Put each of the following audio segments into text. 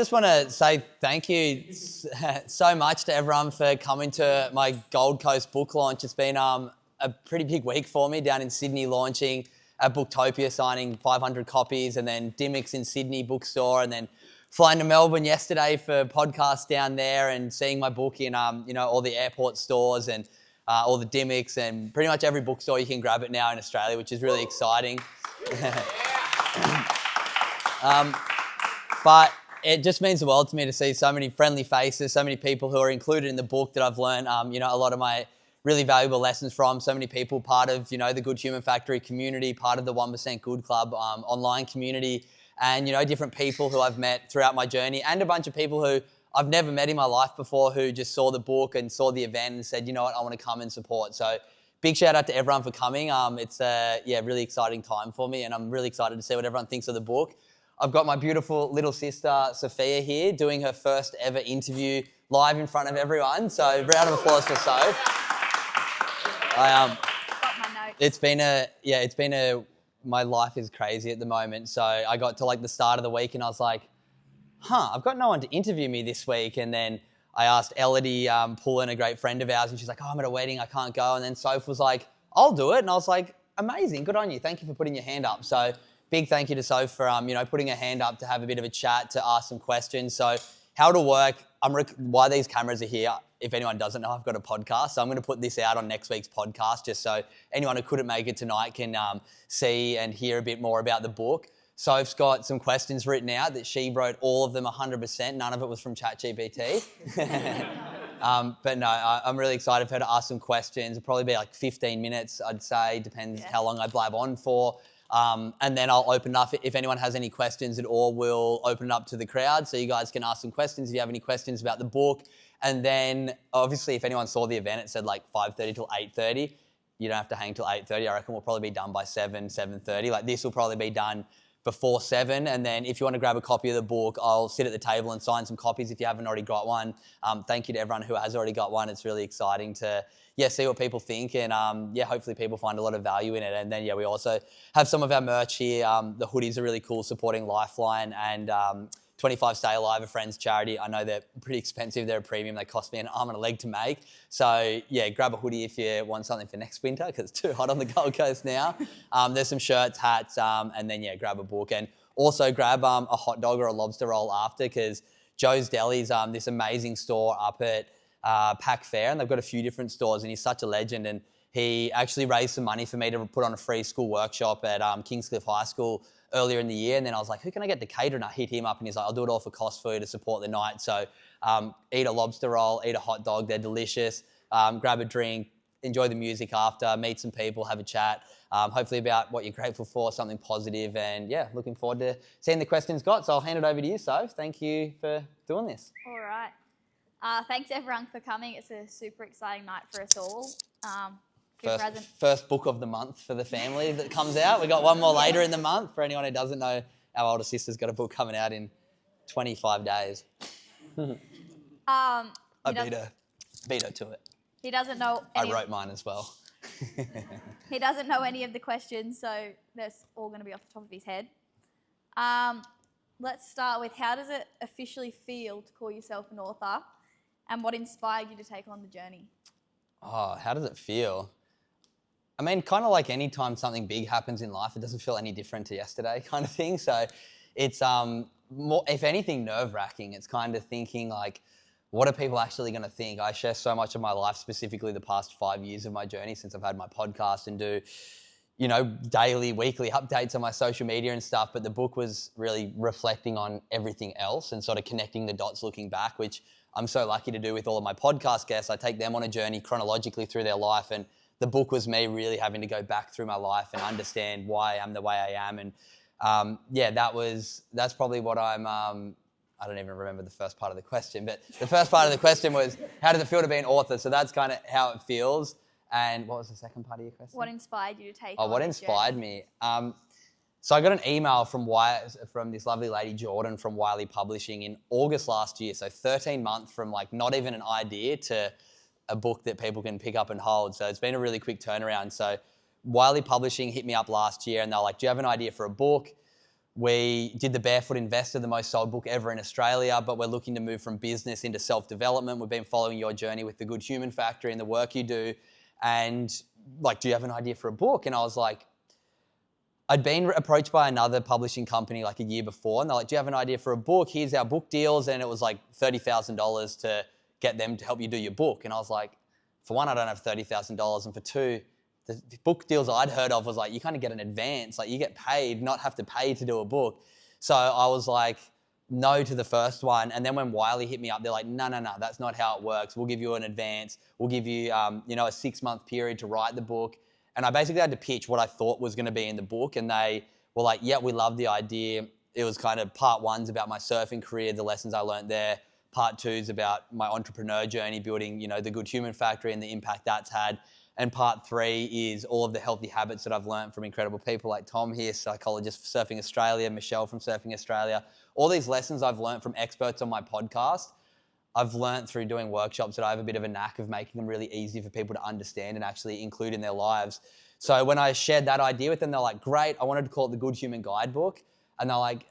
Just want to say thank you so much to everyone for coming to my Gold Coast book launch. It's been a pretty big week for me down in Sydney, launching at Booktopia, signing 500 copies, and then Dimmock's in Sydney bookstore, and then flying to Melbourne yesterday for podcasts down there, and seeing my book in all the airport stores and all the Dimmock's and pretty much every bookstore you can grab it now in Australia, which is really exciting. But it just means the world to me to see so many friendly faces, so many people who are included in the book that I've learned, a lot of my really valuable lessons from. So many people part of, the Good Human Factory community, part of the 1% Good Club online community, and, different people who I've met throughout my journey, and a bunch of people who I've never met in my life before who just saw the book and saw the event and said, you know what, I want to come and support. So big shout out to everyone for coming. It's a really exciting time for me, and I'm really excited to see what everyone thinks of the book. I've got my beautiful little sister, Sophia, here doing her first ever interview live in front of everyone. So round of applause for Soph. Got my notes. My life is crazy at the moment. So I got to the start of the week and I was like, I've got no one to interview me this week. And then I asked Elodie Pullen, a great friend of ours, and she's like, I'm at a wedding, I can't go. And then Soph was like, I'll do it. And I was like, amazing, good on you. Thank you for putting your hand up. So big thank you to Soph for putting her hand up to have a bit of a chat, to ask some questions. So how it'll work, why these cameras are here, if anyone doesn't know, I've got a podcast. So I'm going to put this out on next week's podcast just so anyone who couldn't make it tonight can see and hear a bit more about the book. Soph's got some questions written out that she wrote, all of them 100%. None of it was from ChatGPT. But no, I'm really excited for her to ask some questions. It'll probably be 15 minutes, I'd say, depends how long I blab on for. And then I'll open up, if anyone has any questions at all, we'll open it up to the crowd so you guys can ask some questions if you have any questions about the book. And then obviously if anyone saw the event, it said 5:30 till 8:30. You don't have to hang till 8:30. I reckon we'll probably be done by 7:30. This will probably be done before 7. And then if you want to grab a copy of the book, I'll sit at the table and sign some copies if you haven't already got one. Thank you to everyone who has already got one. It's really exciting to see what people think, and hopefully people find a lot of value in it. And then we also have some of our merch here. The hoodies are really cool, supporting Lifeline and 25 Stay Alive, a friend's charity. I know they're pretty expensive. They're a premium. They cost me an arm and a leg to make. So grab a hoodie if you want something for next winter because it's too hot on the Gold Coast now. There's some shirts, hats, and then grab a book, and also grab a hot dog or a lobster roll after, because Joe's Deli's this amazing store up at Pack Fair, and they've got a few different stores, and he's such a legend. And he actually raised some money for me to put on a free school workshop at Kingscliff High School earlier in the year. And then I was like, who can I get to cater? And I hit him up and he's like, I'll do it all for cost for you to support the night. So eat a lobster roll, eat a hot dog, they're delicious. Grab a drink, enjoy the music after, meet some people, have a chat, hopefully about what you're grateful for, something positive. And looking forward to seeing the questions got. So I'll hand it over to you, Soph. Thank you for doing this. All right. Thanks everyone for coming. It's a super exciting night for us all. First book of the month for the family that comes out. We got one more later in the month. For anyone who doesn't know, our older sister's got a book coming out in 25 days. I beat her to it. He doesn't know. I wrote mine as well. He doesn't know any of the questions, so that's all going to be off the top of his head. Let's start with, how does it officially feel to call yourself an author, and what inspired you to take on the journey? Oh, how does it feel? I mean, kind of like any time something big happens in life, it doesn't feel any different to yesterday kind of thing. So it's more, if anything, nerve-wracking. It's kind of thinking what are people actually going to think? I share so much of my life, specifically the past 5 years of my journey since I've had my podcast, and do daily, weekly updates on my social media and stuff. But the book was really reflecting on everything else and sort of connecting the dots looking back, which I'm so lucky to do with all of my podcast guests. I take them on a journey chronologically through their life, and the book was me really having to go back through my life and understand why I am the way I am. And that's probably what I'm, I don't even remember the first part of the question, but the first part of the question was, how does it feel to be an author? So that's kind of how it feels. And what was the second part of your question? What inspired you to take on what inspired me? So I got an email from this lovely lady, Jordan, from Wiley Publishing in August last year. So 13 months from not even an idea to a book that people can pick up and hold. So it's been a really quick turnaround. So Wiley Publishing hit me up last year and they're like, do you have an idea for a book? We did The Barefoot Investor, the most sold book ever in Australia, but we're looking to move from business into self-development. We've been following your journey with The Good Human Factory and the work you do. And like, do you have an idea for a book? And I was like, I'd been approached by another publishing company like a year before, and they're like, do you have an idea for a book? Here's our book deals. And it was like $30,000 to get them to help you do your book. And I was like, for one, I don't have $30,000. And for two, the book deals I'd heard of was like, you kind of get an advance, like you get paid, not have to pay to do a book. So I was like, no to the first one. And then when Wiley hit me up, they're like, no, that's not how it works. We'll give you an advance. We'll give you, a 6-month period to write the book. And I basically had to pitch what I thought was going to be in the book. And they were like, yeah, we love the idea. It was kind of part one's about my surfing career, the lessons I learned there. Part two's about my entrepreneur journey, building, the Good Human Factory and the impact that's had. And part three is all of the healthy habits that I've learned from incredible people like Tom here, psychologist for Surfing Australia, Michelle from Surfing Australia. All these lessons I've learned from experts on my podcast, I've learned through doing workshops that I have a bit of a knack of making them really easy for people to understand and actually include in their lives. So when I shared that idea with them, they're like, great, I wanted to call it the Good Human Guidebook. And they're like,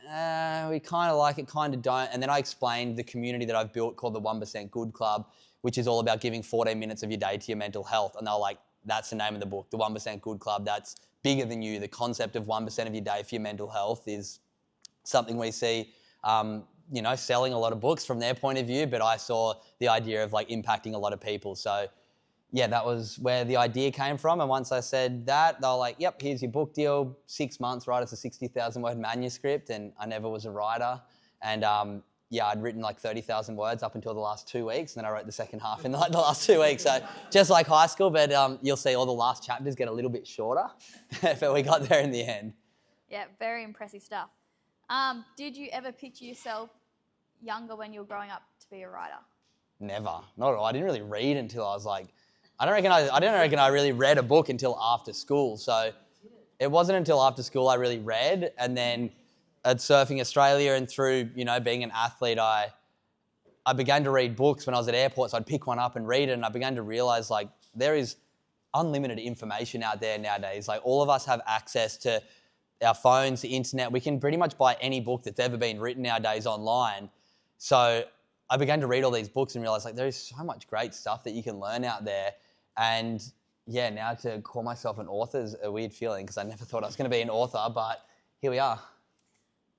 we kind of like it, kind of don't. And then I explained the community that I've built called the 1% Good Club, which is all about giving 14 minutes of your day to your mental health. And they're like, that's the name of the book, the 1% Good Club. That's bigger than you. The concept of 1% of your day for your mental health is something we see, selling a lot of books from their point of view, but I saw the idea of like impacting a lot of people. So yeah, that was where the idea came from. And once I said that, they were like, yep, here's your book deal, 6 months, write us a 60,000 word manuscript. And I never was a writer. And I'd written like 30,000 words up until the last 2 weeks. And then I wrote the second half in like the last 2 weeks. So just like high school, but you'll see all the last chapters get a little bit shorter, but we got there in the end. Yeah, very impressive stuff. Did you ever picture yourself younger when you were growing up to be a writer? Never. Not at all. I didn't really read until I was like, I don't reckon I really read a book until after school. So it wasn't until after school I really read. And then at Surfing Australia and through, being an athlete, I began to read books when I was at airports. I'd pick one up and read it. And I began to realize like there is unlimited information out there nowadays. Like all of us have access to our phones, the internet. We can pretty much buy any book that's ever been written nowadays online. So I began to read all these books and realize like there is so much great stuff that you can learn out there. And yeah, now to call myself an author is a weird feeling because I never thought I was going to be an author, but here we are.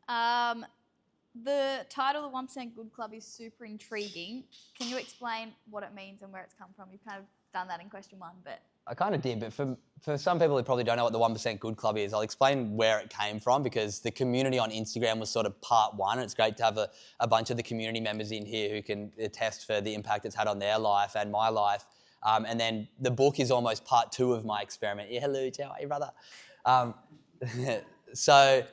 The title, The 1% Good Club, is super intriguing. Can you explain what it means and where it's come from? You've kind of done that in question one, but... I kind of did, but for some people who probably don't know what the 1% Good Club is, I'll explain where it came from because the community on Instagram was sort of part one. It's great to have a bunch of the community members in here who can attest for the impact it's had on their life and my life. And then the book is almost part two of my experiment. Yeah, hello, how are you, brother? So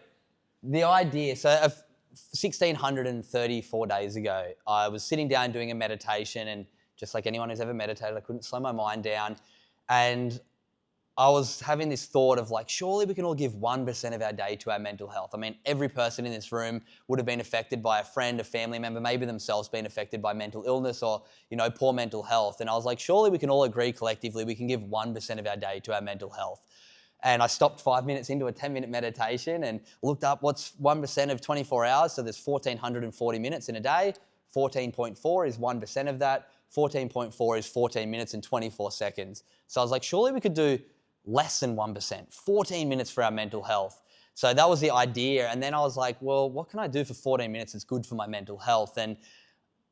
the idea, 1,634 days ago, I was sitting down doing a meditation, and just like anyone who's ever meditated, I couldn't slow my mind down. And I was having this thought of like, surely we can all give 1% of our day to our mental health. I mean, every person in this room would have been affected by a friend, a family member, maybe themselves being affected by mental illness or, poor mental health. And I was like, surely we can all agree collectively we can give 1% of our day to our mental health. And I stopped 5 minutes into a 10-minute meditation and looked up what's 1% of 24 hours. So there's 1,440 minutes in a day. 14.4 is 1% of that. 14.4 is 14 minutes and 24 seconds. So I was like, surely we could do less than 1%, 14 minutes for our mental health. So that was the idea. And then I was like, well, what can I do for 14 minutes that's good for my mental health? And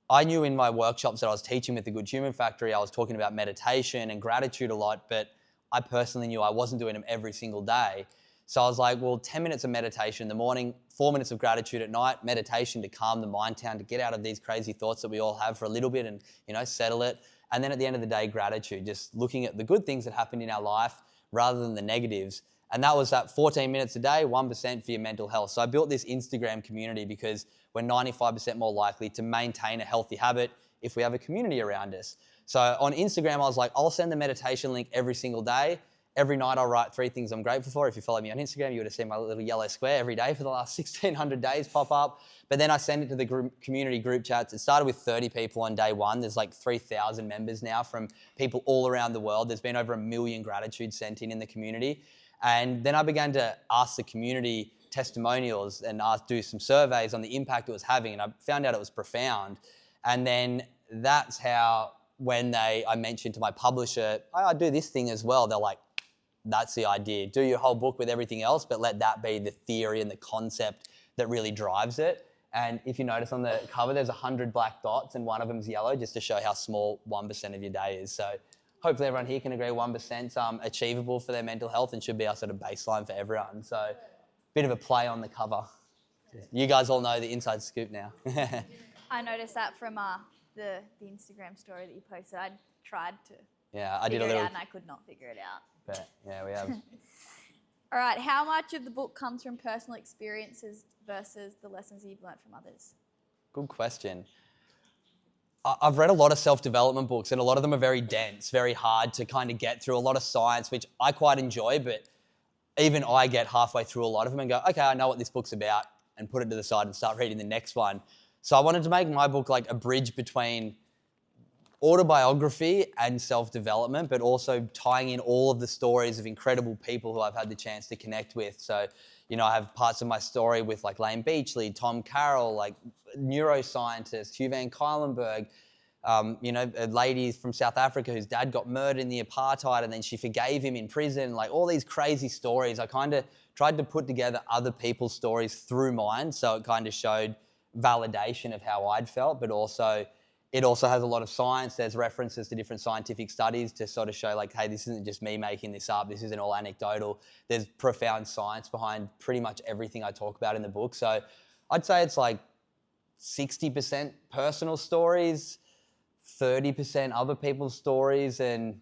I knew in my workshops that I was teaching with the Good Human Factory, I was talking about meditation and gratitude a lot, but I personally knew I wasn't doing them every single day. So I was like, well, 10 minutes of meditation in the morning, 4 minutes of gratitude at night, meditation to calm the mind down, to get out of these crazy thoughts that we all have for a little bit and, settle it. And then at the end of the day, gratitude, just looking at the good things that happened in our life rather than the negatives. And that was that 14 minutes a day, 1% for your mental health. So I built this Instagram community because we're 95% more likely to maintain a healthy habit if we have a community around us. So on Instagram, I was like, I'll send the meditation link every single day. Every night I'll write 3 things I'm grateful for. If you follow me on Instagram, you would have seen my little yellow square every day for the last 1,600 days pop up. But then I send it to the community group chats. It started with 30 people on day one. There's like 3,000 members now from people all around the world. There's been over 1 million gratitudes sent in the community. And then I began to ask the community testimonials and do some surveys on the impact it was having, and I found out it was profound. And then that's how, when I mentioned to my publisher, I do this thing as well, they're like, that's the idea. Do your whole book with everything else, but let that be the theory and the concept that really drives it. And if you notice on the cover, there's 100 black dots and one of them's yellow, just to show how small 1% of your day is. So hopefully everyone here can agree 1%'s achievable for their mental health and should be our sort of baseline for everyone. So bit of a play on the cover. You guys all know the inside scoop now. I noticed that from the Instagram story that you posted. I tried to figure it out and I could not figure it out. But yeah, we have. All right, how much of the book comes from personal experiences versus the lessons you've learned from others? Good question. I've read a lot of self-development books and a lot of them are very dense, very hard to kind of get through, a lot of science, which I quite enjoy, but even I get halfway through a lot of them and go, okay, I know what this book's about, and put it to the side and start reading the next one. So I wanted to make my book like a bridge between autobiography and self-development, but also tying in all of the stories of incredible people who I've had the chance to connect with. So, you know, I have parts of my story with like Lane Beachley, Tom Carroll, like neuroscientists, Hugh Van Cuylenberg, you know, a lady from South Africa whose dad got murdered in the apartheid and then she forgave him in prison, like all these crazy stories. I kind of tried to put together other people's stories through mine, so it kind of showed validation of how I'd felt, but also it also has a lot of science. There's references to different scientific studies to sort of show like, hey, this isn't just me making this up. This isn't all anecdotal. There's profound science behind pretty much everything I talk about in the book. So I'd say it's like 60% personal stories, 30% other people's stories, and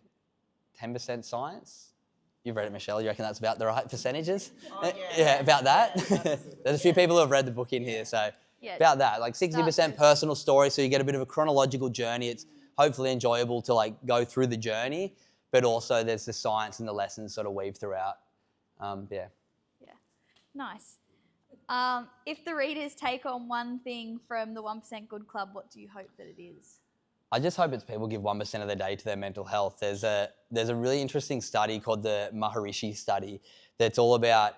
10% science. You've read it, Michelle. You reckon that's about the right percentages? Oh, yeah, about that. There's a few people who have read the book in here, so about that. Like 60% personal story, so you get a bit of a chronological journey. It's hopefully enjoyable to like go through the journey, but also there's the science and the lessons sort of weave throughout. Yeah. Nice. If the readers take on one thing from the 1% Good Club, what do you hope that it is? I just hope it's people give 1% of their day to their mental health. There's a really interesting study called the Maharishi study that's all about,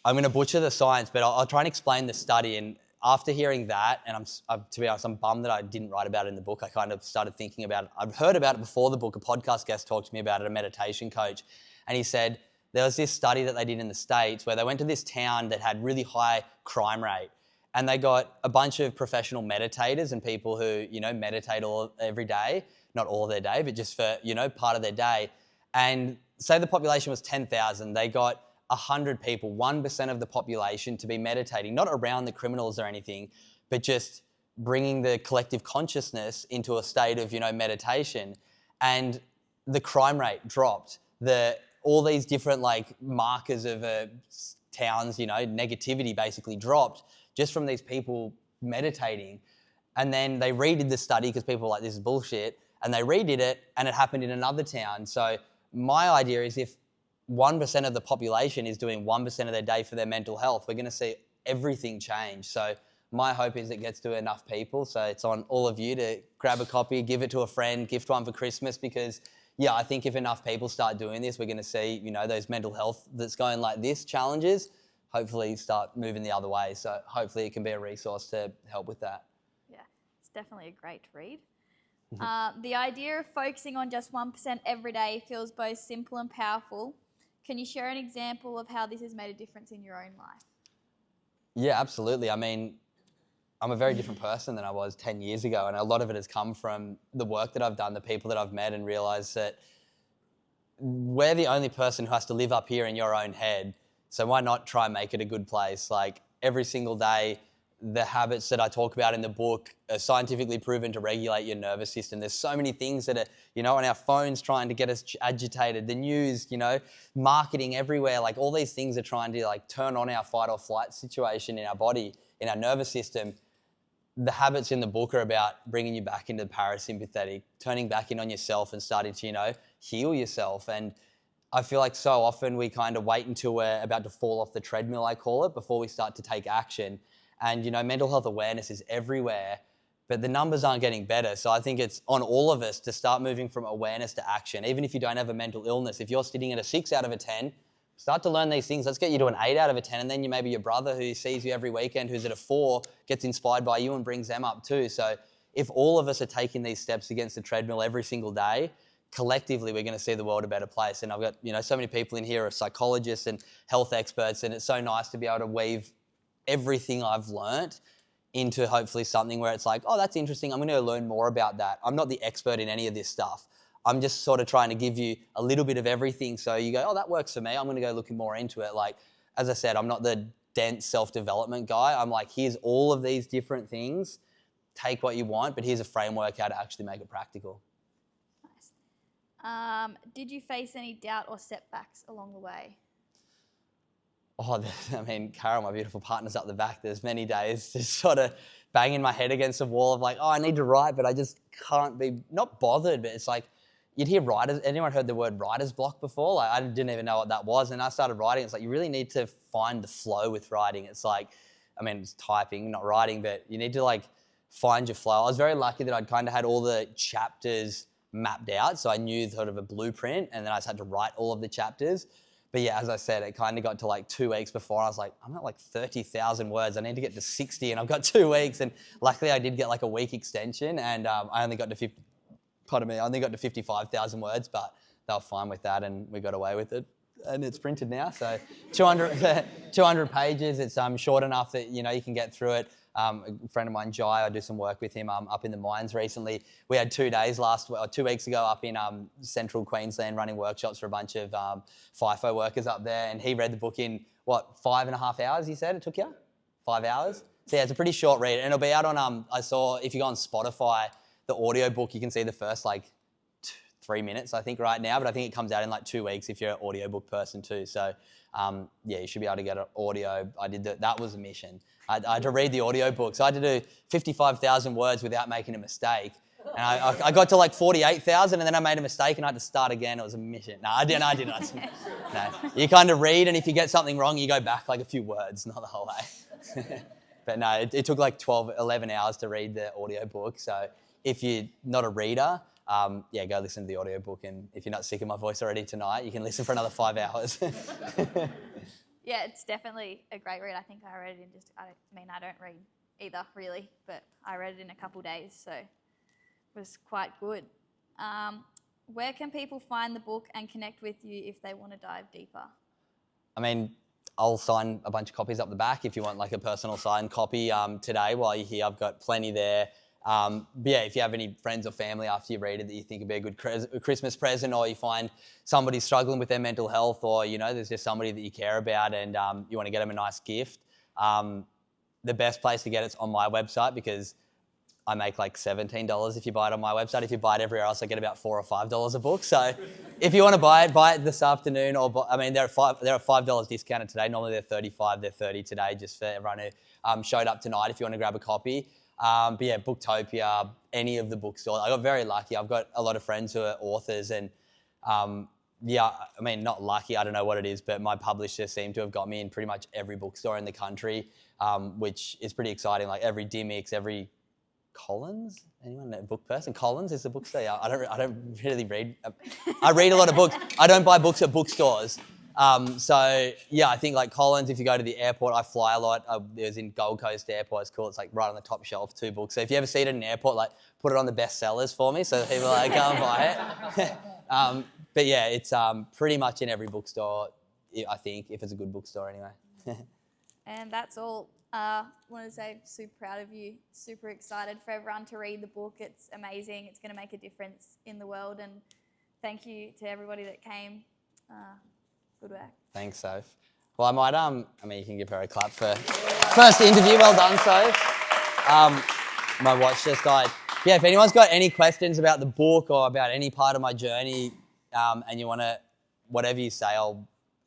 I'm going to butcher the science, but I'll try and explain the study. And after hearing that, and to be honest, I'm bummed that I didn't write about it in the book. I kind of started thinking about it. I've heard about it before the book. A podcast guest talked to me about it, a meditation coach. And he said there was this study that they did in the States where they went to this town that had really high crime rate. And they got a bunch of professional meditators and people who, you know, meditate every day, not all of their day, but just for, you know, part of their day. And say the population was 10,000, they got 100 people, 1% of the population, to be meditating, not around the criminals or anything, but just bringing the collective consciousness into a state of, you know, meditation. And the crime rate dropped. All these different like markers of towns, you know, negativity basically dropped just from these people meditating. And then they redid the study because people were like, this is bullshit. And they redid it and it happened in another town. So my idea is if 1% of the population is doing 1% of their day for their mental health, we're going to see everything change. So my hope is it gets to enough people. So it's on all of you to grab a copy, give it to a friend, gift one for Christmas, because yeah, I think if enough people start doing this, we're going to see, you know, those mental health that's going like this challenges hopefully start moving the other way. So hopefully it can be a resource to help with that. Yeah, it's definitely a great read. The idea of focusing on just 1% every day feels both simple and powerful. Can you share an example of how this has made a difference in your own life? Yeah, absolutely. I mean, I'm a very different person than I was 10 years ago, and a lot of it has come from the work that I've done, the people that I've met, and realised that we're the only person who has to live up here in your own head. So why not try and make it a good place? Like every single day, the habits that I talk about in the book are scientifically proven to regulate your nervous system. There's so many things that are, you know, on our phones trying to get us agitated, the news, you know, marketing everywhere, like all these things are trying to like turn on our fight or flight situation in our body, in our nervous system. The habits in the book are about bringing you back into the parasympathetic, turning back in on yourself and starting to, you know, heal yourself. And I feel like so often we kind of wait until we're about to fall off the treadmill, I call it, before we start to take action. And, you know, mental health awareness is everywhere, but the numbers aren't getting better. So I think it's on all of us to start moving from awareness to action. Even if you don't have a mental illness, if you're sitting at a 6 out of a 10, Start to learn these things. Let's get you to an 8 out of a 10, and then maybe your brother who sees you every weekend, who's at a 4, gets inspired by you and brings them up too. So if all of us are taking these steps against the treadmill every single day, collectively we're going to see the world a better place. And I've got, so many people in here are psychologists and health experts, and it's so nice to be able to weave everything I've learnt into hopefully something where it's like, oh, that's interesting. I'm going to learn more about that. I'm not the expert in any of this stuff. I'm just sort of trying to give you a little bit of everything. So you go, oh, that works for me. I'm going to go looking more into it. Like, as I said, I'm not the dense self-development guy. I'm like, here's all of these different things. Take what you want, but here's a framework how to actually make it practical. Nice. Did you face any doubt or setbacks along the way? Oh, I mean, Carol, my beautiful partner's up the back. There's many days just sort of banging my head against the wall of like, oh, I need to write, but I just can't be, not bothered, but it's like, you'd hear writers, anyone heard the word writer's block before? Like, I didn't even know what that was. And I started writing. It's like, you really need to find the flow with writing. It's like, I mean, it's typing, not writing, but you need to like find your flow. I was very lucky that I'd kind of had all the chapters mapped out. So I knew sort of a blueprint, and then I just had to write all of the chapters. But yeah, as I said, it kind of got to like 2 weeks before. I was like, I'm at like 30,000 words. I need to get to 60, and I've got 2 weeks. And luckily I did get like a week extension, and I only got to 55,000 words, but they were fine with that, and we got away with it. And it's printed now, so 200 pages. It's short enough that you can get through it. A friend of mine, Jai, I do some work with him up in the mines recently. We had 2 days 2 weeks ago up in central Queensland running workshops for a bunch of FIFO workers up there, and he read the book in, 5.5 hours, he said it took you? 5 hours? So yeah, it's a pretty short read, and it'll be out on, I saw, if you go on Spotify, the audio book, you can see the first 3 minutes, I think, right now, but I think it comes out in 2 weeks if you're an audiobook person too. So yeah, you should be able to get an audio. That was a mission. I had to read the audiobook. So I had to do 55,000 words without making a mistake. And I got to 48,000, and then I made a mistake and I had to start again. It was a mission. No, I didn't. No. You kind of read, and if you get something wrong, you go back a few words, not the whole way. But no, it took 11 hours to read the audiobook. So if you're not a reader, yeah, go listen to the audiobook, and if you're not sick of my voice already tonight, you can listen for another 5 hours. Yeah, it's definitely a great read. I think I read it in I don't read either, really, but I read it in a couple days, so it was quite good. Where can people find the book and connect with you if they want to dive deeper? I mean, I'll sign a bunch of copies up the back if you want a personal signed copy today while you're here. I've got plenty there. But yeah, if you have any friends or family after you read it that you think would be a good Christmas present, or you find somebody struggling with their mental health, or there's just somebody that you care about and you want to get them a nice gift, the best place to get it's on my website, because I make $17 if you buy it on my website. If you buy it everywhere else, I get about $4 or $5 a book. So if you want to buy it this afternoon, or they're $5 discounted today. Normally they're $35, they're $30 today, just for everyone who showed up tonight. If you want to grab a copy. But yeah, Booktopia, any of the bookstores. I got very lucky. I've got a lot of friends who are authors, and yeah, I mean, not lucky, I don't know what it is, but my publisher seemed to have got me in pretty much every bookstore in the country, which is pretty exciting. Every Dimmicks, every Collins. Anyone a book person? Collins is the bookstore. Yeah, I don't really read. I read a lot of books. I don't buy books at bookstores. So yeah, I think Collins, if you go to the airport, I fly a lot. It was in Gold Coast Airport. It's cool. It's right on the top shelf, 2 books. So if you ever see it in an airport, put it on the bestsellers for me, so that people go and buy it. But yeah, it's pretty much in every bookstore, I think, if it's a good bookstore anyway. And that's all. I want to say super proud of you, super excited for everyone to read the book. It's amazing. It's going to make a difference in the world, and thank you to everybody that came. Good work. Thanks, Soph. Well, I might, you can give her a clap for first interview. Well done, Soph. My watch just died. Yeah, if anyone's got any questions about the book or about any part of my journey, and you want to, whatever you say,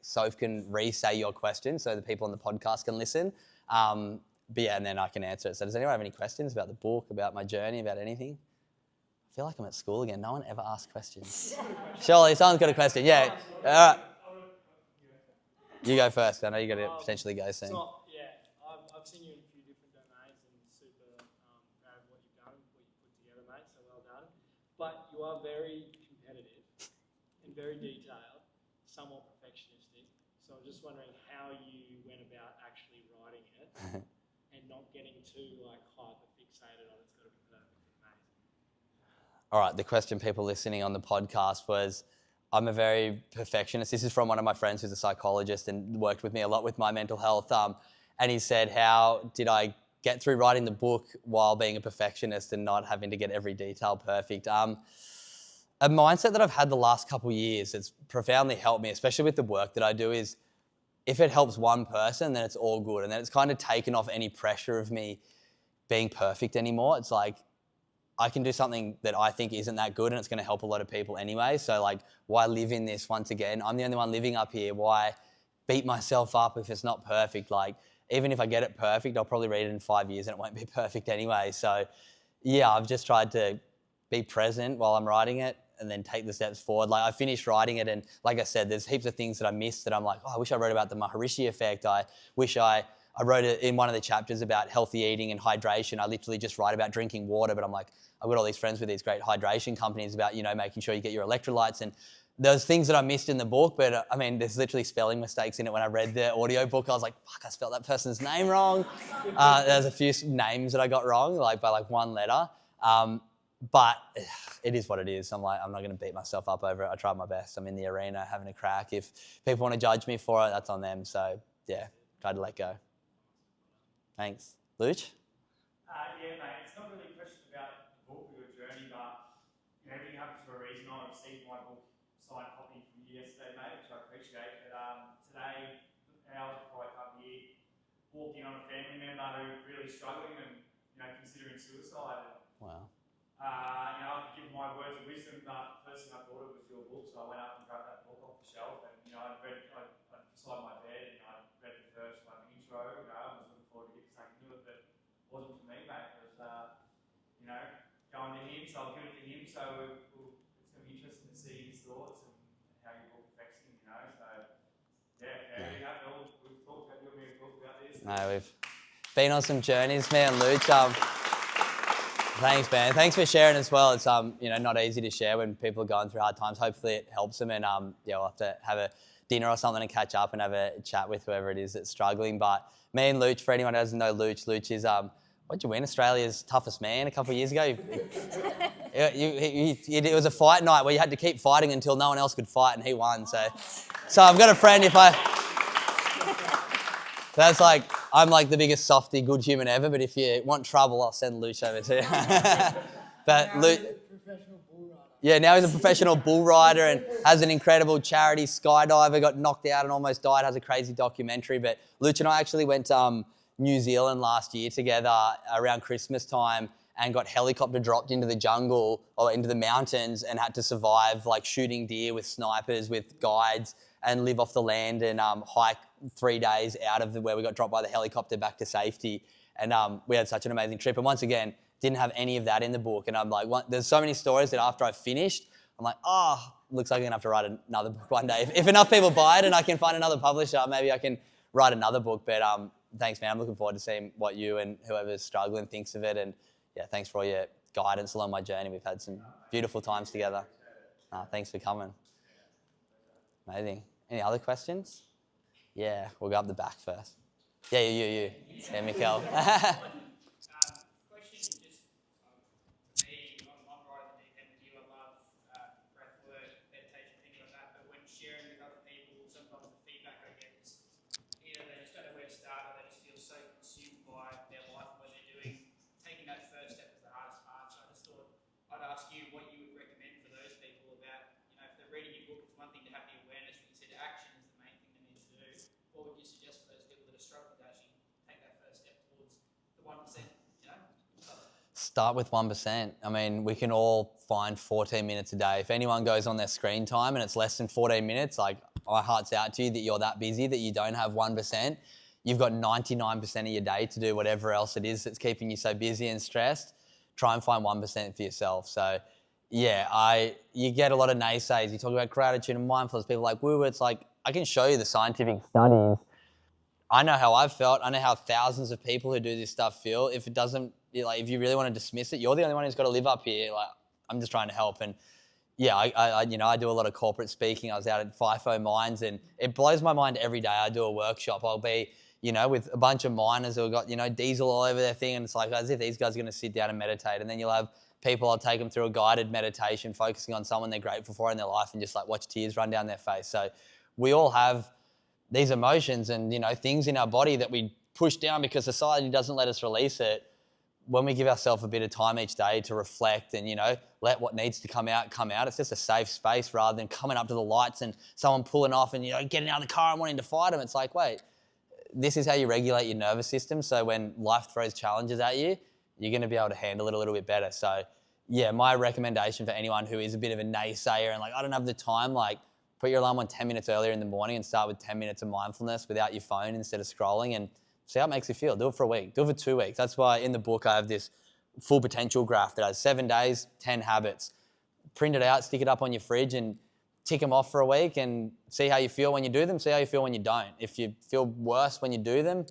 Soph can re-say your question so the people on the podcast can listen. But yeah, and then I can answer it. So does anyone have any questions about the book, about my journey, about anything? I feel like I'm at school again. No one ever asks questions. Surely someone's got a question. Yeah. All right. You go first. I know you're going to potentially go soon. I've seen you in a few different domains and super proud of what you've done, what you put together, mate, so well done. But you are very competitive and very detailed, somewhat perfectionistic. So I'm just wondering how you went about actually writing it and not getting too like hyper fixated on it's got to be perfect and amazing. All right, the question people listening on the podcast was, I'm a very perfectionist. This is from one of my friends who's a psychologist and worked with me a lot with my mental health. And he said, how did I get through writing the book while being a perfectionist and not having to get every detail perfect? A mindset that I've had the last couple of years that's profoundly helped me, especially with the work that I do, is if it helps one person, then it's all good. And then it's kind of taken off any pressure of me being perfect anymore. It's like, I can do something that I think isn't that good and it's going to help a lot of people anyway. So like, why live in this once again? I'm the only one living up here. Why beat myself up if it's not perfect? Like, even if I get it perfect, I'll probably read it in 5 years and it won't be perfect anyway. So yeah, I've just tried to be present while I'm writing it and then take the steps forward. Like I finished writing it and like I said, there's heaps of things that I missed that I'm like, oh, I wish I wrote about the Maharishi effect. I wish I wrote it in one of the chapters about healthy eating and hydration. I literally just write about drinking water, but I'm like, I've got all these friends with these great hydration companies about, making sure you get your electrolytes. And there's things that I missed in the book, but I mean, there's literally spelling mistakes in it. When I read the audio book, I was like, fuck, I spelled that person's name wrong. There's a few names that I got wrong, like by like one letter. But it is what it is. I'm like, I'm not going to beat myself up over it. I tried my best. I'm in the arena having a crack. If people want to judge me for it, that's on them. So yeah, try to let go. Thanks. Luch? Yeah, mate, it's not really a question about the book or your journey, but everything happens for a reason. I received my book signed copy from you yesterday, mate, which I appreciate. But today, hours before I come here, walked in on a family member who really struggling and considering suicide. Wow. I could give my words of wisdom, but the first thing I thought of was your book, so I went up and grabbed that book off the shelf, and I beside my bed, I read the first intro. I was looking forward to get stuck into it, but it wasn't for me, mate. It was going to him, so I'll give it to him. So it's going to be interesting to see his thoughts and how your book affects him. So yeah. We've talked about this. No, we've been on some journeys, man, Luch. Thanks, man. Thanks for sharing as well. It's not easy to share when people are going through hard times. Hopefully it helps them, and we'll have to have a dinner or something and catch up and have a chat with whoever it is that's struggling. But me and Luch, for anyone who doesn't know Luch is what did you win? Australia's toughest man a couple of years ago. It was a fight night where you had to keep fighting until no one else could fight, and he won. So I've got a friend. That's like, I'm like the biggest softy, good human ever, but if you want trouble, I'll send Luch over to you. But Luch, yeah, now he's a professional bull rider and has an incredible charity skydiver, got knocked out and almost died, has a crazy documentary. But Luch and I actually went to New Zealand last year together around Christmas time and got helicopter dropped into the jungle or into the mountains and had to survive like shooting deer with snipers, with guides, and live off the land and hike 3 days out of where we got dropped by the helicopter back to safety. And we had such an amazing trip. And once again, didn't have any of that in the book. And I'm like, there's so many stories that after I finished, I'm like, looks like I'm going to have to write another book one day. If enough people buy it and I can find another publisher, maybe I can write another book. But thanks, man. I'm looking forward to seeing what you and whoever's struggling thinks of it. And yeah, thanks for all your guidance along my journey. We've had some beautiful times together. Thanks for coming. Amazing. Any other questions? Yeah, we'll go up the back first. Yeah, you. Yeah, Mikkel. Question just me, I'm right in the deep end with you. I love breath work, meditation, things like that. But when sharing with other people, sometimes the feedback I get is either they just don't know where to start or they just feel so consumed by their life and what they're doing. Taking that first step is the hardest part. So I just thought I'd ask you what you would recommend for those people about, if they're reading your book, it's one thing to have the awareness, but you said action is the main thing they need to do. What would you suggest for those people that are struggling to actually take that first step towards the 1%, Start with 1%. I mean, we can all find 14 minutes a day. If anyone goes on their screen time and it's less than 14 minutes, like my heart's out to you that you're that busy that you don't have 1%. You've got 99% of your day to do whatever else it is that's keeping you so busy and stressed. Try and find 1% for yourself. So yeah, you get a lot of naysays. You talk about gratitude and mindfulness. People are like, woo, it's like, I can show you the scientific studies. I know how I've felt. I know how thousands of people who do this stuff feel. If it doesn't, if you really want to dismiss it, you're the only one who's got to live up here. Like, I'm just trying to help. And yeah, I do a lot of corporate speaking. I was out at FIFO Mines, and it blows my mind every day. I do a workshop. I'll be, with a bunch of miners who have got, diesel all over their thing, and it's like as if these guys are going to sit down and meditate. And then you'll have people, I'll take them through a guided meditation, focusing on someone they're grateful for in their life, and just like watch tears run down their face. So we all have these emotions and, things in our body that we push down because society doesn't let us release it. When we give ourselves a bit of time each day to reflect and, let what needs to come out, it's just a safe space rather than coming up to the lights and someone pulling off and, getting out of the car and wanting to fight them. It's like, wait, this is how you regulate your nervous system. So when life throws challenges at you, you're going to be able to handle it a little bit better. So yeah, my recommendation for anyone who is a bit of a naysayer and like, I don't have the time, like put your alarm on 10 minutes earlier in the morning and start with 10 minutes of mindfulness without your phone instead of scrolling, and see how it makes you feel. Do it for a week. Do it for 2 weeks. That's why in the book I have this full potential graph that has 7 days, 10 habits. Print it out, stick it up on your fridge and tick them off for a week and see how you feel when you do them, see how you feel when you don't. If you feel worse when you do them,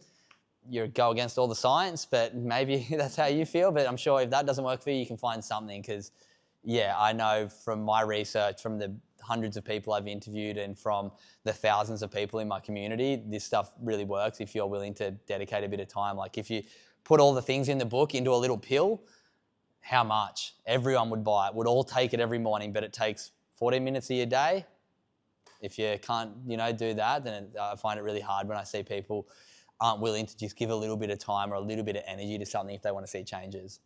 you go against all the science, but maybe that's how you feel. But I'm sure if that doesn't work for you, you can find something, because yeah, I know from my research, from the hundreds of people I've interviewed and from the thousands of people in my community, this stuff really works if you're willing to dedicate a bit of time. Like if you put all the things in the book into a little pill, how much? Everyone would buy it, would all take it every morning, but it takes 14 minutes of your day. If you can't, do that, then I find it really hard when I see people aren't willing to just give a little bit of time or a little bit of energy to something if they want to see changes.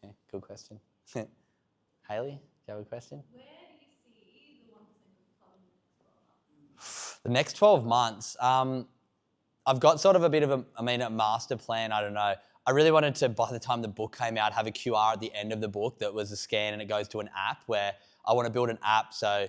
Yeah, good question. Haley, do you have a question? Where do you see the 1% Club in the next The 12 months? next 12 months, I've got sort of a bit of a master plan. I don't know. I really wanted to, by the time the book came out, have a QR at the end of the book that was a scan and it goes to an app, where I want to build an app so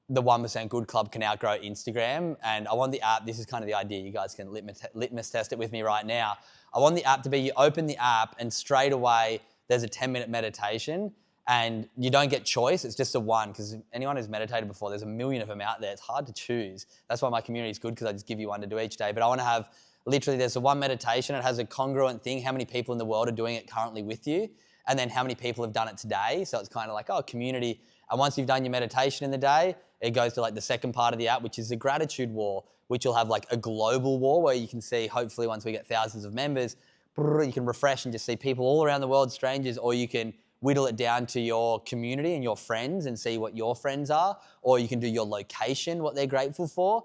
the 1% Good Club can outgrow Instagram. And I want the app, this is kind of the idea, you guys can litmus test it with me right now. I want the app to be, you open the app and straight away there's a 10-minute meditation, and you don't get choice, it's just a one, because anyone who's meditated before, there's a million of them out there. It's hard to choose. That's why my community is good, because I just give you one to do each day. But I want to have, literally, there's a one meditation, it has a congruent thing, how many people in the world are doing it currently with you, and then how many people have done it today. So it's kind of like, community. And once you've done your meditation in the day, it goes to like the second part of the app, which is the gratitude wall, which will have like a global wall where you can see, hopefully once we get thousands of members, you can refresh and just see people all around the world, strangers, or you can whittle it down to your community and your friends and see what your friends are, or you can do your location, what they're grateful for.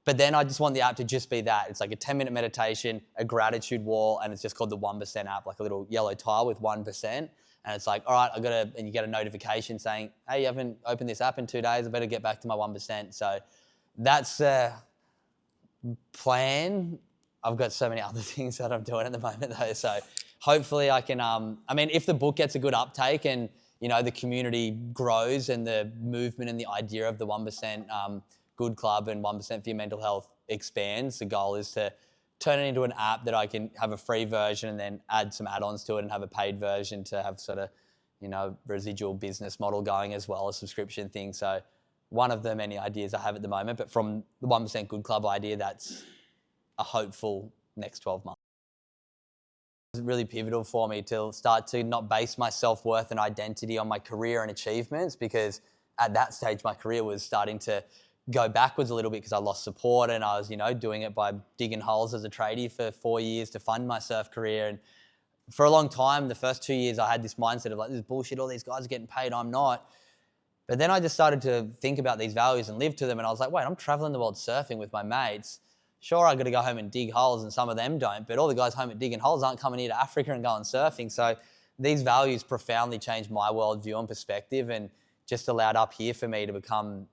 But then I just want the app to just be that. It's like a 10-minute meditation, a gratitude wall, and it's just called the 1% app, like a little yellow tile with 1%. And it's like, all right, and you get a notification saying, hey, you haven't opened this app in 2 days, I better get back to my 1%. So that's the plan. I've got so many other things that I'm doing at the moment though. So hopefully I can, if the book gets a good uptake and, the community grows and the movement and the idea of the 1% Good Club and 1% for your mental health expands, the goal is to turn it into an app that I can have a free version and then add some add-ons to it and have a paid version to have sort of, residual business model going as well, a subscription thing. So one of the many ideas I have at the moment, but from the 1% Good Club idea, that's a hopeful next 12 months. It's really pivotal for me to start to not base my self-worth and identity on my career and achievements, because at that stage my career was starting to go backwards a little bit because I lost support, and I was, doing it by digging holes as a tradie for 4 years to fund my surf career. And for a long time, the first 2 years, I had this mindset of like, this is bullshit, all these guys are getting paid, I'm not. But then I just started to think about these values and live to them, and I was like, wait, I'm traveling the world surfing with my mates. Sure, I got to go home and dig holes, and some of them don't, but all the guys home at digging holes aren't coming here to Africa and going surfing. So these values profoundly changed my worldview and perspective, and just allowed up here for me to become,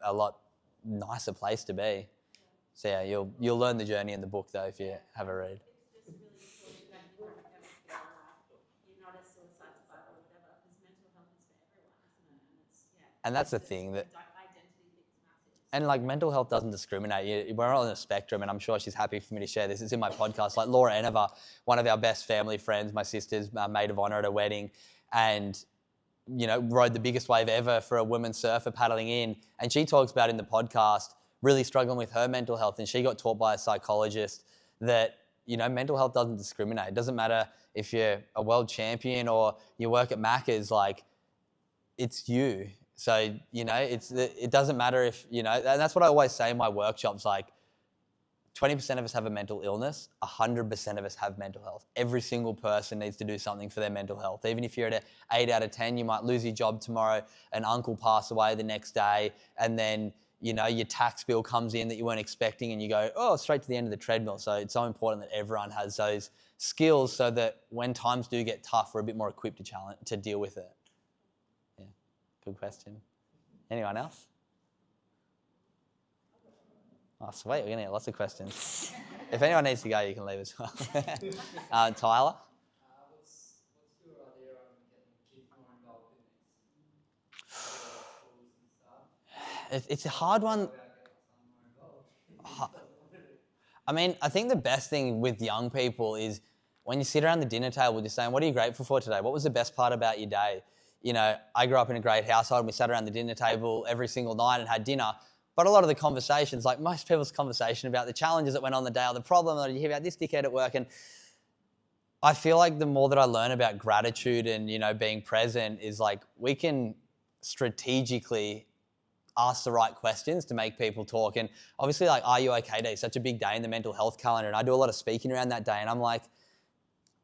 a lot nicer place to be. So yeah, you'll learn the journey in the book though if you have a read. It's just really important that you don't ever feel like you're not a suicide survivor or whatever, because mental health is for everyone, isn't it? And that's the thing that. Identity thing's massive. And like mental health doesn't discriminate. We're all on a spectrum, and I'm sure she's happy for me to share this. It's in my podcast. Like Laura Enever, one of our best family friends, my sister's maid of honor at a wedding, and rode the biggest wave ever for a woman surfer paddling in. And she talks about in the podcast really struggling with her mental health, and she got taught by a psychologist that mental health doesn't discriminate. It doesn't matter if you're a world champion or you work at Macca's. Like, it's you. So, it doesn't matter if, and that's what I always say in my workshops, like 20% of us have a mental illness, 100% of us have mental health. Every single person needs to do something for their mental health. Even if you're at an 8 out of 10, you might lose your job tomorrow, an uncle pass away the next day, and then, your tax bill comes in that you weren't expecting and you go, straight to the end of the treadmill. So it's so important that everyone has those skills so that when times do get tough, we're a bit more equipped to deal with it. Yeah, good question. Anyone else? Oh, sweet, we're going to get lots of questions. If anyone needs to go, you can leave as well. Tyler? What's your idea on getting kids more involved in this? Schools and stuff? It's a hard one. I mean, I think the best thing with young people is when you sit around the dinner table just saying, what are you grateful for today? What was the best part about your day? I grew up in a great household and we sat around the dinner table every single night and had dinner. But a lot of the conversations, like most people's conversation about the challenges that went on the day or the problem, or you hear about this dickhead at work. And I feel like the more that I learn about gratitude and, being present is like we can strategically ask the right questions to make people talk. And obviously like, Are You Okay Day is such a big day in the mental health calendar. And I do a lot of speaking around that day. And I'm like,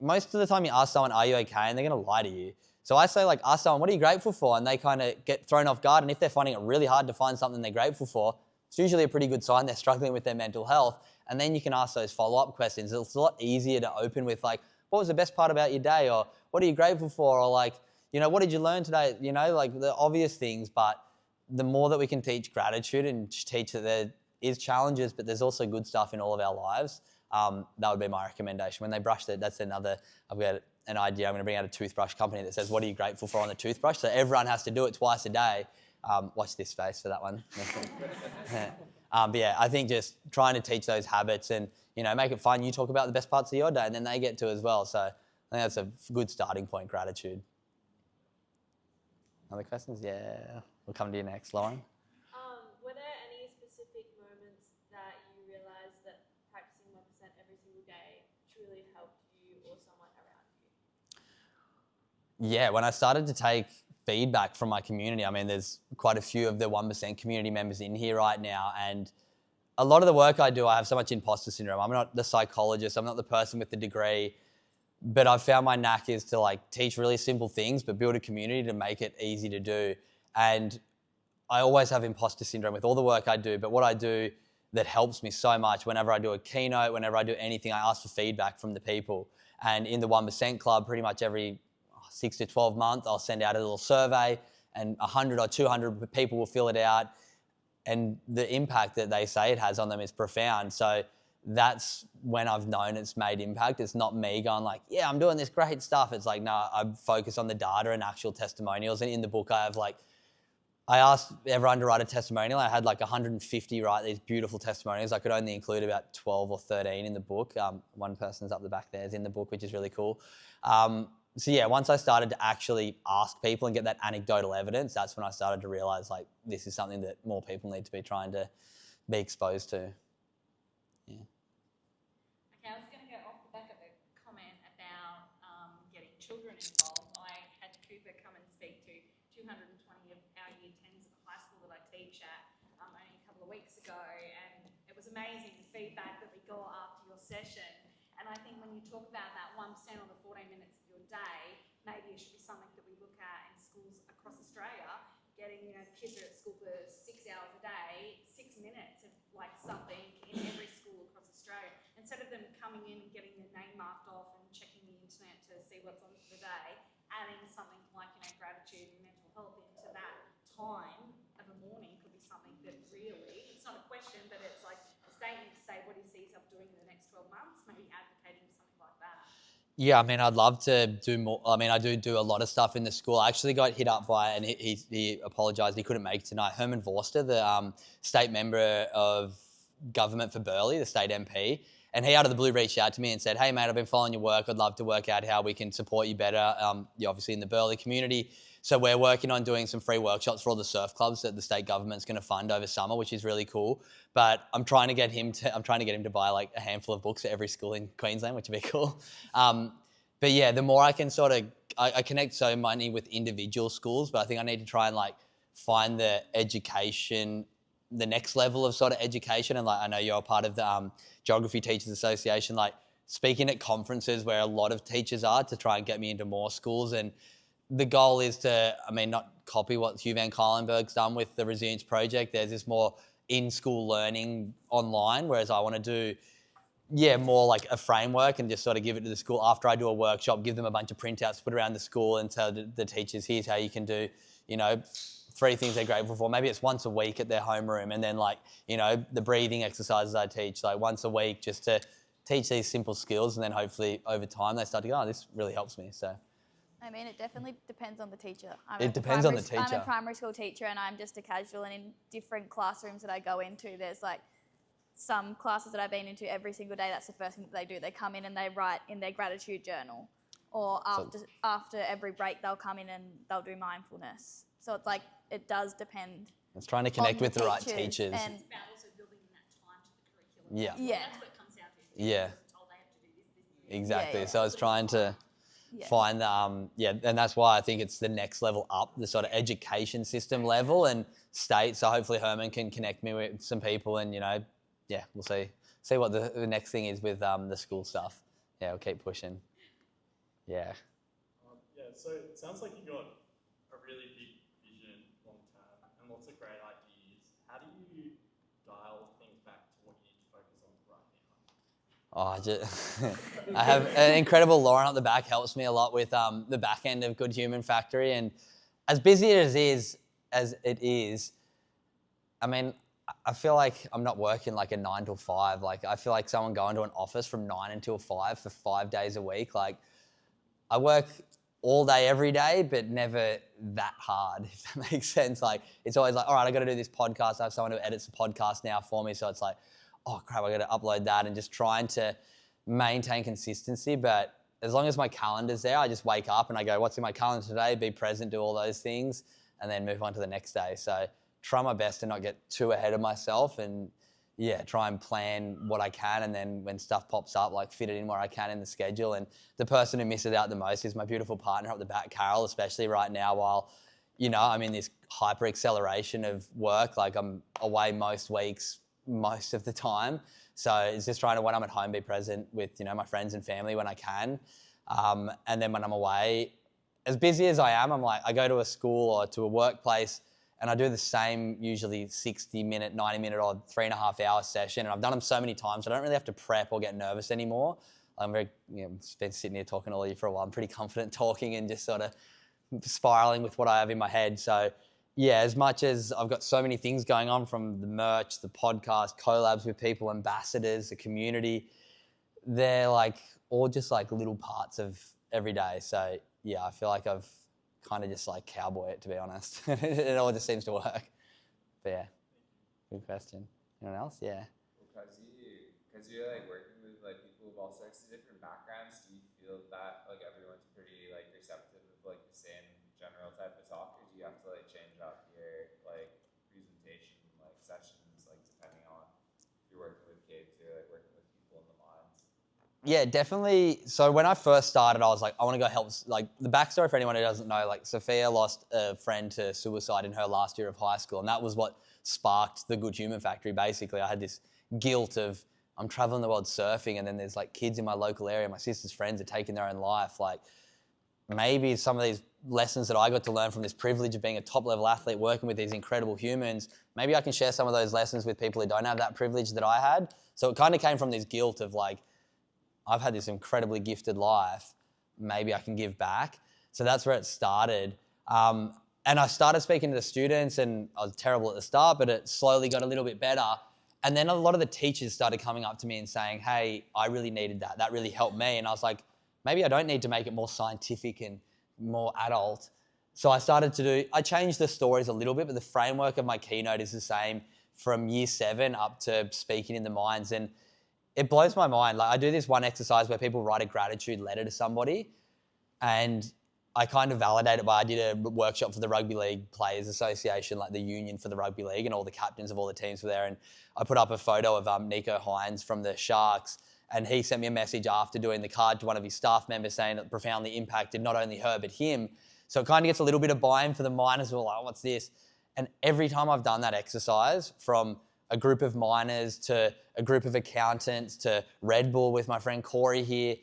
most of the time you ask someone, are you okay? And they're going to lie to you. So I say, like, ask someone, what are you grateful for? And they kind of get thrown off guard. And if they're finding it really hard to find something they're grateful for, it's usually a pretty good sign they're struggling with their mental health. And then you can ask those follow-up questions. It's a lot easier to open with, like, what was the best part about your day? Or what are you grateful for? Or like, what did you learn today? Like the obvious things. But the more that we can teach gratitude and teach that there is challenges, but there's also good stuff in all of our lives, that would be my recommendation. When they brush it, that's another, I've got an idea. I'm going to bring out a toothbrush company that says, what are you grateful for on the toothbrush? So everyone has to do it twice a day. Watch this space for that one. But yeah, I think just trying to teach those habits and, make it fun. You talk about the best parts of your day and then they get to as well. So I think that's a good starting point, gratitude. Other questions? Yeah. We'll come to you next, Lauren. Were there any specific moments that you realised that practicing 1% every single day truly helped you or someone around you? Yeah, when I started to take feedback from my community, I mean, there's quite a few of the 1% community members in here right now, and a lot of the work I do, I have so much imposter syndrome. I'm not the psychologist, I'm not the person with the degree, but I've found my knack is to like teach really simple things, but build a community to make it easy to do. And I always have imposter syndrome with all the work I do, but what I do that helps me so much, whenever I do a keynote, whenever I do anything, I ask for feedback from the people. And in the 1% Club, pretty much every 6 to 12 months, I'll send out a little survey and 100 or 200 people will fill it out. And the impact that they say it has on them is profound. So that's when I've known it's made impact. It's not me going like, yeah, I'm doing this great stuff. It's like, no, I focus on the data and actual testimonials. And in the book, I asked everyone to write a testimonial. I had like 150 write these beautiful testimonials. I could only include about 12 or 13 in the book. One person's up the back there is in the book, which is really cool. So yeah, once I started to actually ask people and get that anecdotal evidence, that's when I started to realise like this is something that more people need to be trying to be exposed to. Yeah. Okay, I was going to go off the back of a comment about getting children involved. I had Cooper come and speak to 220 of our year 10s at the high school that I teach at only a couple of weeks ago, and it was amazing the feedback that we got after your session. And I think when you talk about that 1% or the 14 minutes of your day, maybe it should be something that we look at in schools across Australia, getting kids are at school for 6 hours a day, 6 minutes of like something in every school across Australia. Instead of them coming in and getting their name marked off and checking the internet to see what's on for the day, adding something like gratitude and mental health into that time of a morning could be something that really, it's not a question, but it's like a statement to say what do you see yourself doing in the next 12 months, maybe advocating for something like that. Yeah, I mean, I'd love to do more. I mean, I do a lot of stuff in the school. I actually got hit up by, and he apologised, he couldn't make it tonight, Herman Vorster, the state member of government for Burleigh, the state MP. And he out of the blue reached out to me and said, hey, mate, I've been following your work. I'd love to work out how we can support you better, you're obviously in the Burleigh community. So we're working on doing some free workshops for all the surf clubs that the state government's going to fund over summer, which is really cool. But I'm trying to get him to buy like a handful of books at every school in Queensland, which would be cool. But But yeah, the more I can sort of, I connect so many with individual schools, but I think I need to try and like find the education, the next level of sort of education. And like, I know you're a part of the Geography Teachers Association, like speaking at conferences where a lot of teachers are to try and get me into more schools. And the goal is to, I mean, not copy what Hugh Van Cuylenberg's done with the Resilience Project. There's this more in-school learning online, whereas I want to do, more like a framework and just sort of give it to the school after I do a workshop, give them a bunch of printouts to put around the school and tell the teachers, here's how you can do, 3 things they're grateful for. Maybe it's once a week at their homeroom, and then like, the breathing exercises I teach, like once a week, just to teach these simple skills, and then hopefully over time they start to go, oh, this really helps me. So. I mean, it definitely depends on the teacher. It depends on the teacher. I'm a primary school teacher and I'm just a casual, and in different classrooms that I go into, there's like some classes that I've been into every single day, that's the first thing that they do. They come in and they write in their gratitude journal, or after every break they'll come in and they'll do mindfulness. So it's like, it does depend. It's trying to connect with the right teachers. And It's about also building that time to the curriculum. Yeah. Yeah. That's what it comes down to. Yeah. Told they have to do this. Exactly. Yeah. So I was trying to yeah. find the, and that's why I think it's the next level up, the sort of education system level and state. So hopefully Herman can connect me with some people, and, we'll see what the next thing is with the school stuff. Yeah, we'll keep pushing. Yeah. So it sounds like you got a really big vision long term and lots of great ideas. How do you dial things back to what you need to focus on right now? I have an incredible Lauren at the back, helps me a lot with the back end of Good Human Factory. And as busy as it is, I mean, I feel like I'm not working like a 9 to 5. Like, I feel like someone going to an office from 9 until 5 for 5 days a week. Like, I work all day, every day, but never that hard, if that makes sense. Like, it's always like, all right, I got to do this podcast. I have someone who edits the podcast now for me. So it's like, oh crap, I got to upload that, and just trying to maintain consistency. But as long as my calendar's there, I just wake up and I go, what's in my calendar today? Be present, do all those things, and then move on to the next day. So try my best to not get too ahead of myself, and try and plan what I can, and then when stuff pops up, like fit it in where I can in the schedule. And the person who misses out the most is my beautiful partner up the back, Carol, especially right now while, I'm in this hyper acceleration of work. Like, I'm away most weeks, most of the time. So it's just trying to, when I'm at home, be present with, my friends and family when I can. And then when I'm away, as busy as I am, I'm like, I go to a school or to a workplace and I do the same, usually 60-minute, 90-minute or 3.5-hour session. And I've done them so many times, I don't really have to prep or get nervous anymore. I'm very, been sitting here talking to all of you for a while. I'm pretty confident talking and just sort of spiraling with what I have in my head. So as much as I've got so many things going on, from the merch, the podcast, collabs with people, ambassadors, the community, they're like all just like little parts of every day. So I feel like I've kind of just like cowboy it, to be honest. It all just seems to work. But good question. Anyone else? Yeah. Because you're like working with like people of all sorts of different backgrounds, do you feel that like everyone's pretty like receptive of like the same general type of talk, or do you have to like change up your like presentation like sessions, like depending on if you're working with kids or like working with people in the mines? Yeah, definitely. So when I first started, I was like, I want to go help. Like, the backstory for anyone who doesn't know, like Sophia lost a friend to suicide in her last year of high school, and that was what sparked the Good Human Factory. Basically, I had this guilt of, I'm traveling the world surfing, and then there's like kids in my local area, my sister's friends are taking their own life. Like, maybe some of these lessons that I got to learn from this privilege of being a top level athlete, working with these incredible humans, maybe I can share some of those lessons with people who don't have that privilege that I had. So it kind of came from this guilt of like, I've had this incredibly gifted life, maybe I can give back. So that's where it started. And I started speaking to the students, and I was terrible at the start, but it slowly got a little bit better. And then a lot of the teachers started coming up to me and saying, hey, I really needed that. That really helped me. And I was like, maybe I don't need to make it more scientific and more adult. So I changed the stories a little bit, but the framework of my keynote is the same from year 7 up to speaking in the mines. And it blows my mind. Like, I do this one exercise where people write a gratitude letter to somebody, and I kind of validate it by, I did a workshop for the Rugby League Players Association, like the union for the rugby league, and all the captains of all the teams were there. And I put up a photo of Nico Hines from the Sharks, And he sent me a message after doing the card to one of his staff members saying it profoundly impacted not only her, but him. So it kind of gets a little bit of buy-in for the miners who are like, what's this? And every time I've done that exercise, from a group of miners to a group of accountants to Red Bull with my friend Corey here,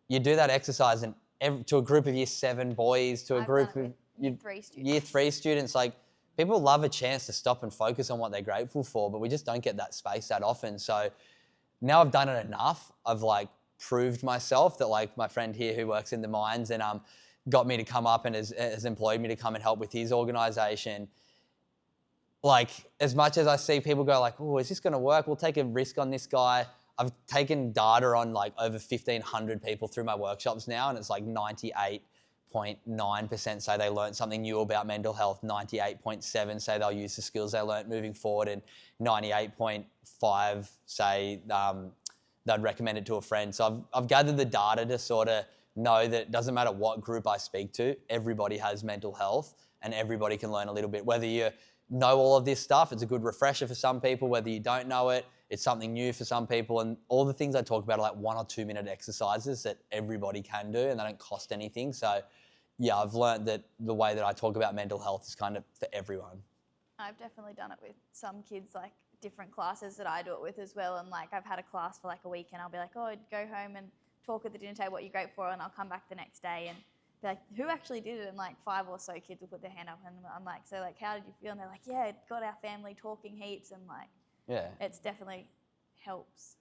you do that exercise and to a group of year 7 boys, to a group of year 3 students, like, people love a chance to stop and focus on what they're grateful for, but we just don't get that space that often. So now I've done it enough. I've like proved myself that, like, my friend here who works in the mines and got me to come up and has employed me to come and help with his organisation. Like, as much as I see people go like, oh, is this going to work? We'll take a risk on this guy. I've taken data on like over 1,500 people through my workshops now, and it's like 98.9% say they learned something new about mental health, 98.7% say they'll use the skills they learnt moving forward, and 98.5% say they'd recommend it to a friend. So I've gathered the data to sort of know that it doesn't matter what group I speak to, everybody has mental health and everybody can learn a little bit. Whether you know all of this stuff, it's a good refresher for some people. Whether you don't know it, it's something new for some people. And all the things I talk about are like 1 or 2 minute exercises that everybody can do and they don't cost anything. So yeah, I've learned that the way that I talk about mental health is kind of for everyone. I've definitely done it with some kids, like different classes that I do it with as well. And like I've had a class for like a week and I'll be like, oh, go home and talk at the dinner table what you're grateful for, and I'll come back the next day and be like, who actually did it? And like 5 or so kids will put their hand up and I'm like, so like, how did you feel? And they're like, yeah, it got our family talking heaps, and like, yeah, it's definitely helps.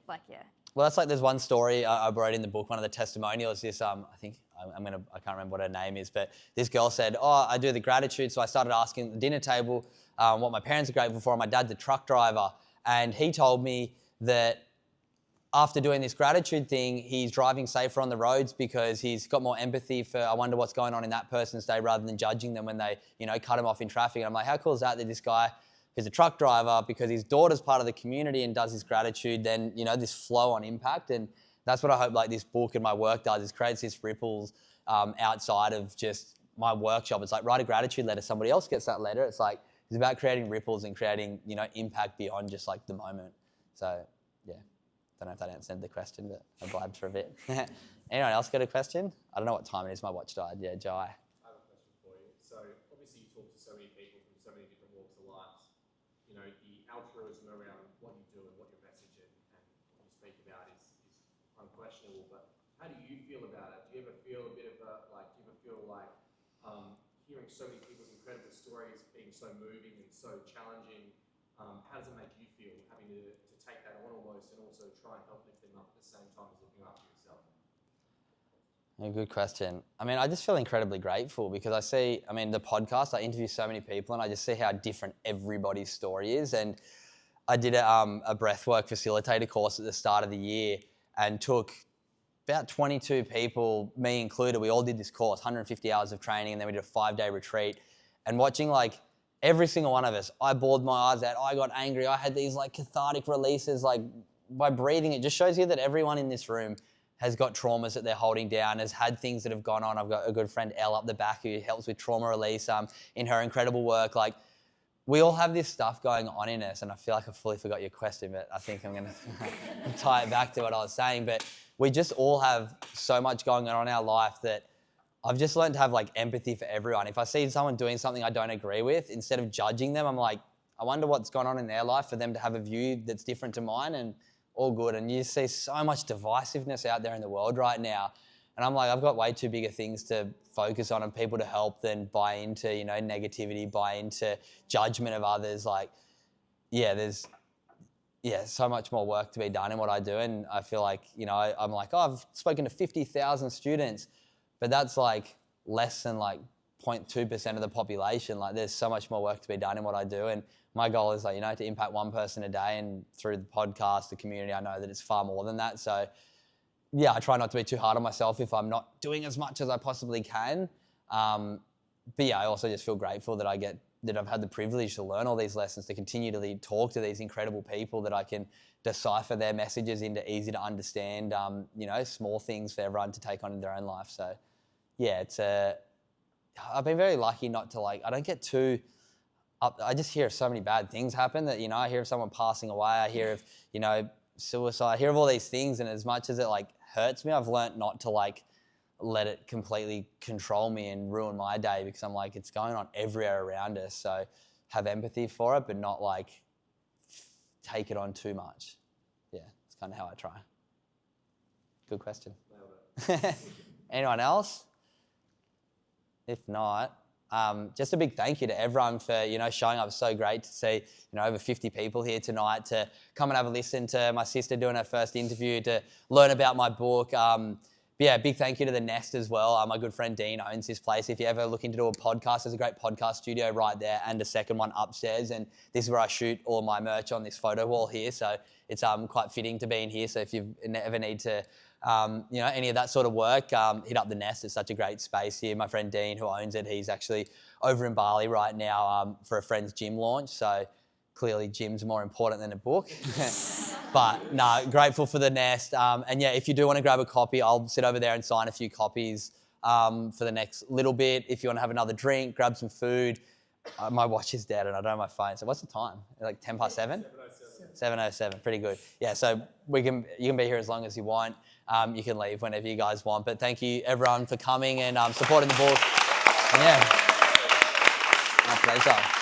Like, yeah. Well, that's like, there's one story I wrote in the book, one of the testimonials, this, I think, I can't remember what her name is, but this girl said, oh, I do the gratitude. So I started asking at the dinner table what my parents are grateful for. My dad's a truck driver. And he told me that after doing this gratitude thing, he's driving safer on the roads because he's got more empathy for, I wonder what's going on in that person's day, rather than judging them when they, cut him off in traffic. And I'm like, how cool is that this guy who's a truck driver, because his daughter's part of the community and does his gratitude, then, this flow on impact. And that's what I hope like this book and my work does, is creates this ripples outside of just my workshop. It's like, write a gratitude letter, somebody else gets that letter. It's like, it's about creating ripples and creating, impact beyond just like the moment. So yeah, don't know if that answered the question, but I blabbed for a bit. Anyone else got a question? I don't know what time it is, my watch died. Yeah, Jai. I have a question for you. So obviously you talk to so many people from so many different walks of life. The altruism around what you do and what your message and what you speak about is unquestionable. But how do you feel about it? Do you ever feel a bit of hearing so many people's incredible stories being so moving and so challenging? How does it make you feel having to take that on almost and also try and help lift them up at the same time as looking after yourself? A good question. I just feel incredibly grateful because I see, the podcast, I interview so many people and I just see how different everybody's story is. And I did a breathwork facilitator course at the start of the year and took about 22 people, me included. We all did this course, 150 hours of training, and then we did a 5-day retreat. And watching like every single one of us, I bawled my eyes out, I got angry, I had these like cathartic releases, like by breathing. It just shows you that everyone in this room has got traumas that they're holding down, has had things that have gone on. I've got a good friend, Elle, up the back, who helps with trauma release in her incredible work. Like, we all have this stuff going on in us, and I feel like I fully forgot your question, but I think I'm going to tie it back to what I was saying. But we just all have so much going on in our life that I've just learned to have like empathy for everyone. If I see someone doing something I don't agree with, instead of judging them, I'm like, I wonder what's going on in their life for them to have a view that's different to mine, and all good. And you see so much divisiveness out there in the world right now. And I'm like, I've got way too big of things to focus on and people to help than buy into, negativity, buy into judgment of others. Like, there's so much more work to be done in what I do. And I feel like, I'm like, I've spoken to 50,000 students, but that's like less than like 0.2% of the population. Like, there's so much more work to be done in what I do. And my goal is like, to impact one person a day, and through the podcast, the community, I know that it's far more than that. So yeah, I try not to be too hard on myself if I'm not doing as much as I possibly can. But yeah, I also just feel grateful that I've had the privilege to learn all these lessons, to continue to talk to these incredible people, that I can decipher their messages into easy to understand, small things for everyone to take on in their own life. So yeah, I've been very lucky not to I don't get too up. I just hear of so many bad things happen that, I hear of someone passing away. I hear of, suicide. I hear of all these things, and as much as it like hurts me, I've learnt not to like let it completely control me and ruin my day, because I'm like, it's going on everywhere around us. So have empathy for it, but not like take it on too much. Yeah, it's kind of how I try. Good question. Anyone else? If not, just a big thank you to everyone for, showing up. It's so great to see, over 50 people here tonight to come and have a listen to my sister doing her first interview, to learn about my book. But yeah, big thank you to The Nest as well. My good friend Dean owns this place. If you're ever looking to do a podcast, there's a great podcast studio right there and a second one upstairs. And this is where I shoot all my merch on this photo wall here. So it's quite fitting to be in here. So if you ever need to, any of that sort of work, hit up The Nest. It's such a great space here. My friend Dean, who owns it, he's actually over in Bali right now for a friend's gym launch. So clearly gym's more important than a book. But no, grateful for The Nest. And yeah, if you do want to grab a copy, I'll sit over there and sign a few copies for the next little bit. If you want to have another drink, grab some food. My watch is dead and I don't have my phone. So what's the time? Like 10 past 7? 7:07, pretty good. Yeah, so you can be here as long as you want. You can leave whenever you guys want. But thank you everyone for coming and supporting the book. And yeah, my pleasure.